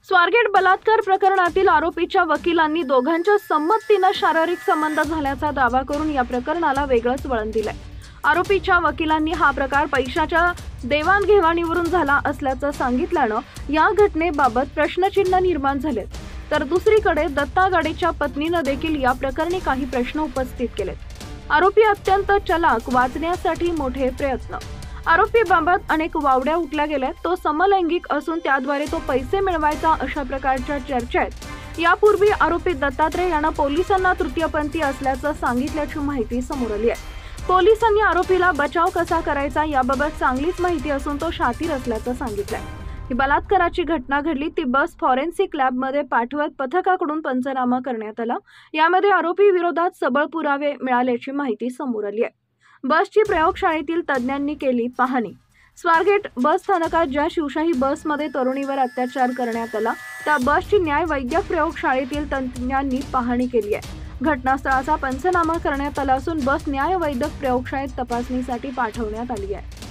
स्वारगेट बलात्कार प्रकरणातील आरोपीच्या वकिलांनी दोघांच्या संमतीने शारीरिक संबंध झाल्याचा दावा करून या प्रकरणाला वेगळंच वळण दिलंय। आरोपीच्या वकिलांनी हा प्रकार पैशाच्या देवाणघेवाणीवरून झाला असल्याचं सांगितल्यानं या घटनेबाबत प्रश्नचिन्ह निर्माण झाले। तर दुसरीकडे दत्ता गाडेच्या पत्नीने देखील या प्रकरणी काही प्रश्न उपस्थित केलेत। आरोपी अत्यंत चलाक, वाचण्यासाठी मोठे प्रयत्न। आरोपीबाबत अनेक वावड्या उठल्या गेल्या। तो समलैंगिक असून त्याद्वारे तो पैसे मिळवायचा अशा प्रकारच्या चर्चा आहेत। यापूर्वी आरोपी दत्तात्रय यांना पोलिसांना तृतीयपंथी असल्याचं सांगितल्याची माहिती समोर आली आहे। पोलिसांनी आरोपीला बचाव कसा करायचा याबाबत चांगलीच माहिती असून तो शातीर असल्याचं सांगितलंय। ही बलात्काराची घटना घडली ती बस फॉरेन्सिक लॅबमध्ये पाठवत पथकाकडून पंचनामा करण्यात आला। यामध्ये आरोपी विरोधात सबळ पुरावे मिळाल्याची माहिती समोर आली आहे। बसची प्रयोगशाळेतील तज्ञांनी केली पाहणी। स्वारगेट बस स्थानकात ज्या शिवशाही बसमध्ये तरुणीवर अत्याचार करण्यात आला त्या बसची न्याय वैद्यक प्रयोगशाळेतील तज्ञांनी पाहणी केली आहे। घटनास्थळाचा पंचनामा करण्यात आला असून बस न्याय वैद्यक प्रयोगशाळेत तपासणीसाठी पाठवण्यात आली आहे।